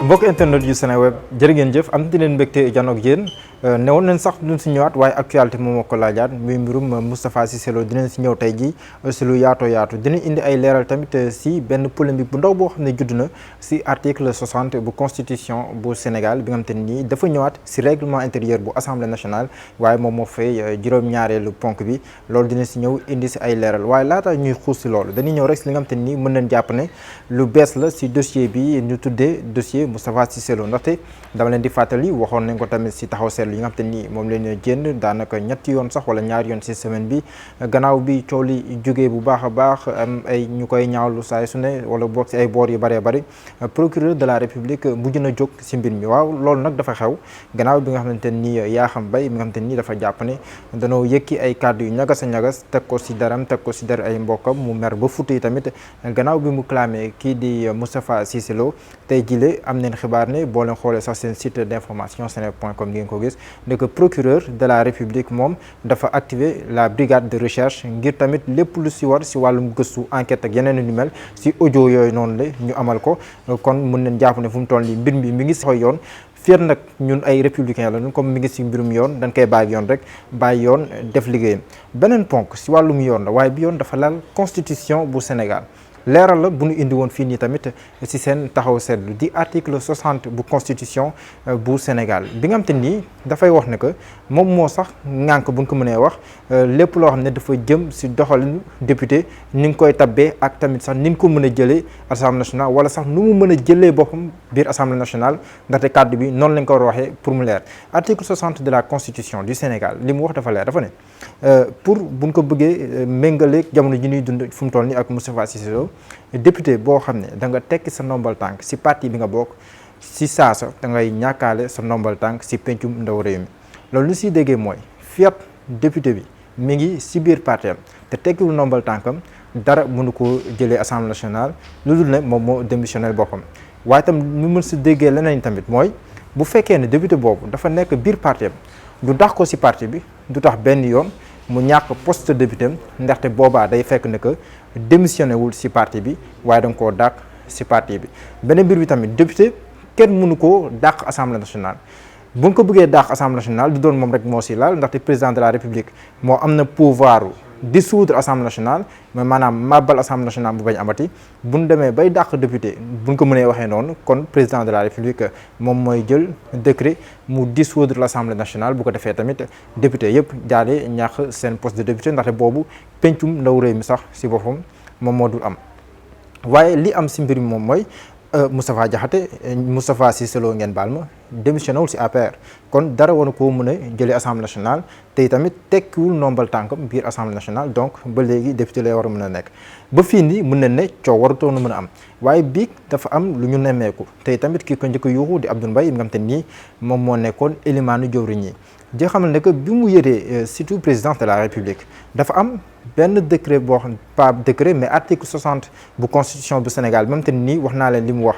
mbokk internet yu Seneweb jërë ngeen jëf am na leen mbégte janoog yéen newoon nañ sax duñ si ñëwaat waaye actualité moom moo ko laajaat muy mbirum Moustapha Cissé Lo dinañ si ñëw tey jii si lu yaatoo yaatu dinañ indi ay leeral tamit si benn polémique bu ndaw boo xam ne judd na si article 60 bu constitution bu Sénégal bi nga xam te nii dafa ñëwaat si règlement intérieur bu assemblée nationale waaye moom moo fay juróom-ñaareelu ponk bi loolu dina si ñëw indi si ay leeral waaye laata ñuy xuus si loolu dañuy ñëw rek si li nga xam te nii mën nañ jàpp ne lu bees la si dossier bi ñu tuddee dossier Moustapha Cissé Lo ndaxte dama leen di fàttali waxoon nañ ko tamit si taxaw seetlu yi nga xam te ni moom leen génn daanaka ñetti yoon sax wala ñaari yoon si semaine bi gannaaw bi coow li jógee bu baax a baax am ay ñu koy ñaawlu saay su ne wala boog si ay boor yu bëree bëri procureur de la république mujj na jóg si mbir mi waaw loolu nag dafa xew gannaaw bi nga xamante ni Yakham Baye mi nga xamante ni dafa jàpp ne danoo yëkki ay kàddu yu ñagas a ñagas teg ko si daram teg ko si dar ay mbokkam mu mer ba futti tamit gannaaw bi mu clamé kii di Moustapha Cissé Lo tey jile am neen xibaar ne boo leen xoolee sax seen site d'information seneweb.com ngeen ko gis ne que procureur de la république moom dafa activer la brigade de recherche ngir tamit lépp lu si war si wàllum gëstu enquête ak yeneen yu mel si audio yooyu noonu la ñu amal ko kon mën nañ jàpp ne fu mu toll nii mbir mi ngi si yoon fiir nag ñun ay républicain la ñun comme mi ngi si mbirum yoon dañ koy bàyyi yoon rek bàyyi yoon def liggéeyam beneen ponk si wàllum yoon la waaye bi yoon dafa lal constitution bu Sénégal leeral la bu ñu indi woon fii nii tamit ci seen taxaw seetlu di article 60 bu constitution bu Sénégal bi nga xam te nii dafay wax ne que moom moo sax ŋànk bu ñu ko mënee wax lépp loo xam ne dafa jëm ci doxalinu député ni nga koy tabbee ak tamit sax ni nga ko mën a jëlee assemblée nationale wala sax nu mu mën a jëlee boppam biir assemblée nationale ndaxte kàddu bi noonu lañ ko war a waxee pour mu leer article 60 de la constitution du Sénégal li mu wax dafa leer dafa ne pour buñ ko bëggee méngaleeg jamono ji ñuy dund fu mu toll nii ak Moustapha Cissé Lo député boo xam ne da nga tekki sa ndombal tànk si parti bi nga bokk si saasa da ngay ñàkkaale sa ndombal tànk si pencum ndaw réew mi loolu lu siy déggee mooy fiat député bi mi ngi si biir parti am te tekkiwul ndombal tànkam dara mënu ko jëlee assemblée nationale lu dul ne moom moo démissionnel boppam waaye tam ñu mën si déggee leneen tamit mooy bu fekkee ne député boobu dafa nekk biir parti am du dax ko si parti bi du tax benn yoon mu ñàkk poste député am ndaxte boobaa day fekk ne que démissionné wul ci parti bi waaye da nga koo dàq ci parti bi beneen mbir bi tamit député kenn mënu koo dàq assemblée nationale bu nga ko bëggee dàq assemblée nationale du doon moom rek moo ci laal ndaxte président de la république moo am na pouvoir dissoudre assemblée nationale mais maanaam màbbal assemblée nationale bu bañ amati bu ñu demee bay dàq député bu ñu ko mënee waxee noonu kon président de la république moom mooy jël décret mu dissoudre l'assemblée nationale bu ko defee tamit député yëpp jaale ñàkk seen poste de député ndaxte boobu pencum ndaw réew mi sax ci boppam moom moo dul am waaye li am ci mbir mi moom mooy Moustapha Diakhaté Moustapha Cissé Lo ngeen baal ma démissionné wul ci APR kon dara war koo mën a jëlee assemblée nationale te tamit tekkiwul ndombal tànkam biir assemblée nationale donc ba léegi député lay war a mën a nekk ba fii nii mën na ne coow warutoon a mën a am waaye bii dafa am lu ñu nemmeeku te tamit kii ko njëkk a yuuxu di Abdoul Mbaye mi nga xam te nii moom moo nekkoon élimaanu jëwriñ yi di xamal ne que bi mu yëree surtout présidence de la république dafa am benn décret boo xam pas décret mais article 60 bu constitution bu Sénégal même te nii wax naa leen li mu wax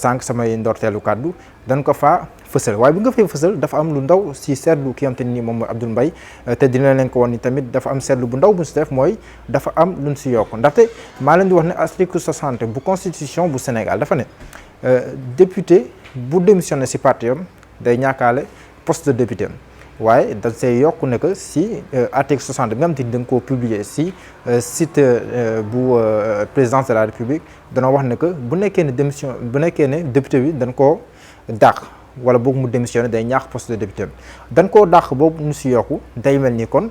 sànq samay ndorteelu kàddu dañ ko faa fësal waaye bu nga fay fësal dafa am lu ndaw si seetlu ki nga xam te nii moom mooy Abdoul Mbaye te dina leen ko woon ni tamit dafa am seetlu bu ndaw bu si def mooy dafa am luñ si yokk ndaxte maa leen di wax ne article 60 bu constitution bu Sénégal dafa ne député bu démissionné si parti am day ñàkkaale poste de député am waaye da see yokk ne que si article 60 bi nga xam te ni da nga koo publier si site bu présidence de la république danoo wax ne que bu nekkee ne député bi dañ koo dàq wala boog mu démissionné day ñaax poste de député dañ koo dàq boobu ñu si yokku day mel ni kon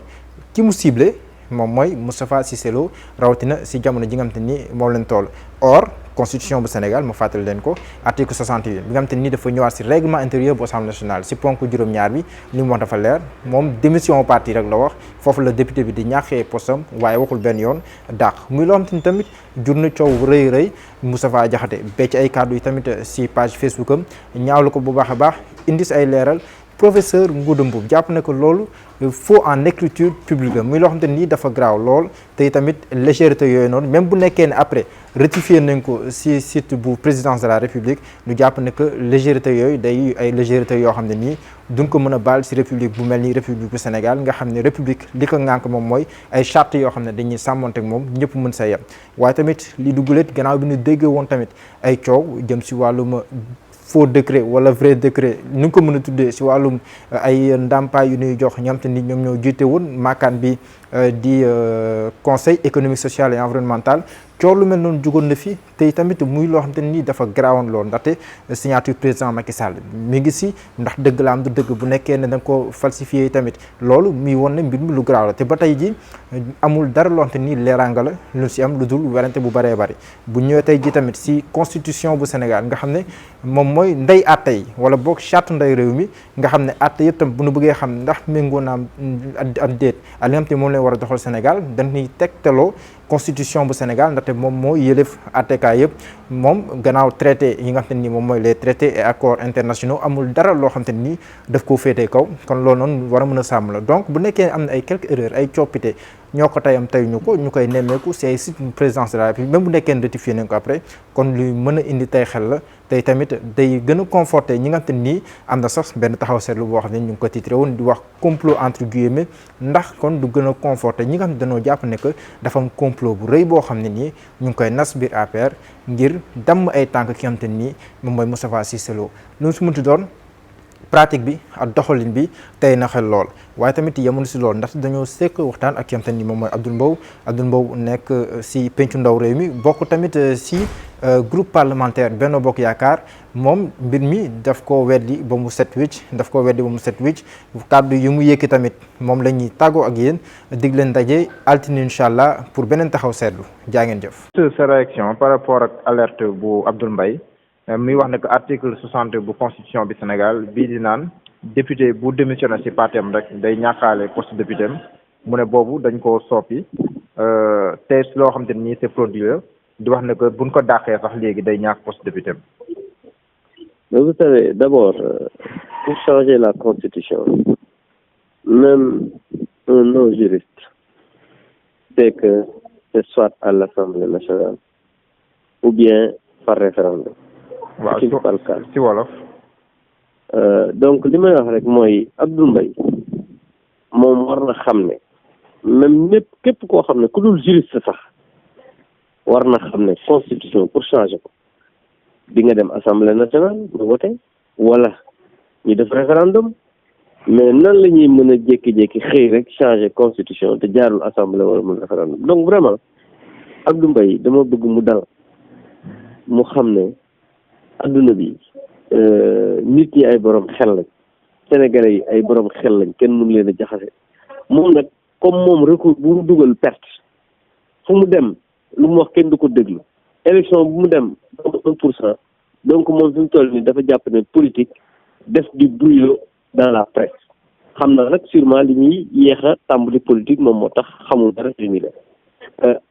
ki mu ciblé moom mooy Moustapha Cissé Lo rawatina si jamono ji nga xam te ni moom leen toll or constitution bu Sénégal ma fàttali leen ko article 68 bi nga xam te ni dafa ñëwaat si règlement intérieur bu assemblée nationale si ponk juróom-ñaar bi li mu wax dafa leer moom démission parti rek la wax foofu la député bi di ñàkkee postam waaye waxul benn yoon dàq muy loo xam te ni tamit jur na coow rëy Moustapha Diakhaté becc ay kàddu yi tamit si page Facebook am ñaawlu ko bu baax a baax indi si ay leeral professeur Ngouda Mboup jàpp na ko loolu faux en écriture publique muy loo xam te nii dafa graaw lool te tamit légèreté yooyu noonu même bu nekkee ne après rectifié nañ ko si site bu présidence de la république ñu jàpp ne que légèreté yooyu day ay légèreté yoo xam ne nii duñ ko mën a baal si république bu mel ni république bu Sénégal nga xam ne république li ko ŋànk moom mooy ay charte yoo xam ne dañuy sàmmonte ak moom ñëpp mën sa yem waaye tamit li dugguleet gannaaw bi ñu déggee woon tamit ay coow jëm si wàllum faux décret wala vrai décret ñu ngi ko mën a tuddee si wàllum ay ndàmpaay yu ñuy jox ñi nga xamante ni ñoom ñoo jiite woon maakaan bi di conseil économique social et environnemental coow lu mel noonu jugoon na fi tey tamit muy loo xamante ni dafa garaawoon lool ndaxte signature président Macky Sall mi ngi si ndax dëgg la am du dëgg bu nekkee ne da nga ko falsifié tamit loolu muy won ne mbir mi lu garaaw la te ba tey ji amul dara loo xamante ni leeraanga la lu si am lu dul werante bu bëree bëri bu ñëwee tey ji tamit si constitution bu Sénégal nga xam ne moom mooy ndey àtte yi wala boog charte ndey réew mi nga xam ne àtte yëpp tam bu nu bëggee xam ndax méngoo na am déet ak li nga xam te moom lay war a doxal Sénégal dañuy tegtaloo constitution bu Sénégal ndaxte moom moo yëlef àttekaay yëpp moom gannaaw traité yi nga xam te ni moom mooy les traités et accords internationaux amul dara loo xam te ni daf koo féetee kaw kon loolu noonu war a mën a sàmm la donc bu nekkee am na ay quelques erreurs ay coppite ñoo ko tayam tay ñu ko ñu koy nemmeeku si ay site présidence de la République même bu nekkee rectifié nañ ko après kon luy mën a indi tey xel la tey tamit day gën a conforté ñi nga xam te nii am na sax benn taxaw seetlu boo xam ne ñu ngi ko titré woon di wax complot entre guillemets ndax kon du gën a conforté ñi nga xam ne dañoo jàpp ne que dafa am complot bu rëy boo xam ne nii ñu ngi koy nas biir APR ngir damm ay tànk ki nga xam te nii moom mooy Moustapha Cissé Lo lu su mënti doon pratique bi ak doxalin bi tey na xel lool waaye tamit yemuñu si lool ndax dañoo sekk waxtaan ak ki nga xam te ni moom mooy Abdoul Mbow nekk si pencu ndaw réew mi bokk tamit si groupe parlementaire Benno Bokk Yaakaar moom mbir mi daf ko weddi ba mu set wicc kàddu yi mu yëkki tamit moom la ñuy tàggoo ak yéen dig leen daje altine incha allah pour beneen taxaw seetlu jaa ngeen jëf. sa réaction par rapport ak alerte bu Abdoul Mbaye muy wax ne que article 60 bu constitution bi Sénégal bii di naan député bu démissionné ci partem rek day ñàkkaale poste député am mu ne boobu dañ koo soppi te loo xam te ni c'est frauduleux di wax ne que buñ ko dàqee sax léegi day ñàkk poste député am. Mais vous savez, d'abord, pour changer la constitution, même un non-juriste sait que c'est soit à l'Assemblée nationale ou bien par référendum. waaw c'est pas le cas. ci wolof. Donc li may wax rek mooy Abdoul Mbaye moom war na xam ne même ñëpp képp koo xam ne ku dul juriste sax war na xam ne constitution pour changer ko di nga dem assemblée nationale mu voté wala ñu def référendum mais nan la ñuy mën a jékki-jékki xëy rek changer constitution te jaarul assemblée wala mun référendum donc vraiment Abdoul Mbaye dama bëgg mu dal mu xam ne adduna bi nit ñi ay borom xel lañ sénégalais yi ay borom xel lañ kenn mënu leen a jaxase moom nag comme moom recours bu mu dugal perte fu mu dem lu mu wax kenn du ko déglu élection bu mu dem 1%. Donc moom fi mu toll nii dafa jàpp ne politique def du brouillon dans la presse xam na nag sûrement li ñuy yéex a tàmbali politique moom moo tax xamul dara li ñuy def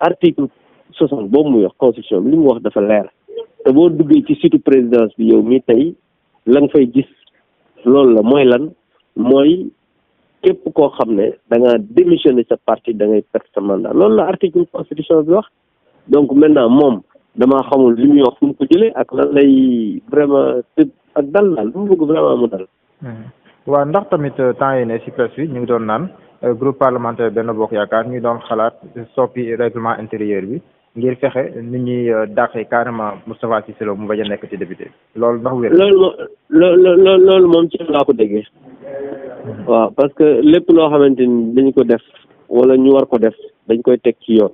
article 60 boobu muy wax constitution bi li mu wax dafa leer te boo duggee ci site présidence bi yow mi tey la nga fay gis loolu la mooy lan mooy képp koo xam ne da nga démissionner sa parti da ngay perdre sa mandat loolu la article constitution bi wax donc maintenant moom damaa xamul li muy wax fu mu ko jëlee ak lan lay vraiment tëb ak dal daal lu mu bëgg vraiment mu dal. waaw ndax tamit temps yii ne si presse bi ñu ngi doon naan groupe parlementaire Benno Bokk Yaakaar ñu doon xalaat soppi règlement intérieur bi ngir fexe nit ñuy dàqee carrément Moustapha Cissé Lo mu bañ a nekk ci député loolu ndax wér. loolu moom ci laa ko déggee. waaw parce que lépp loo xamante ni dañu ko def wala ñu war ko def dañ koy teg ci yoon.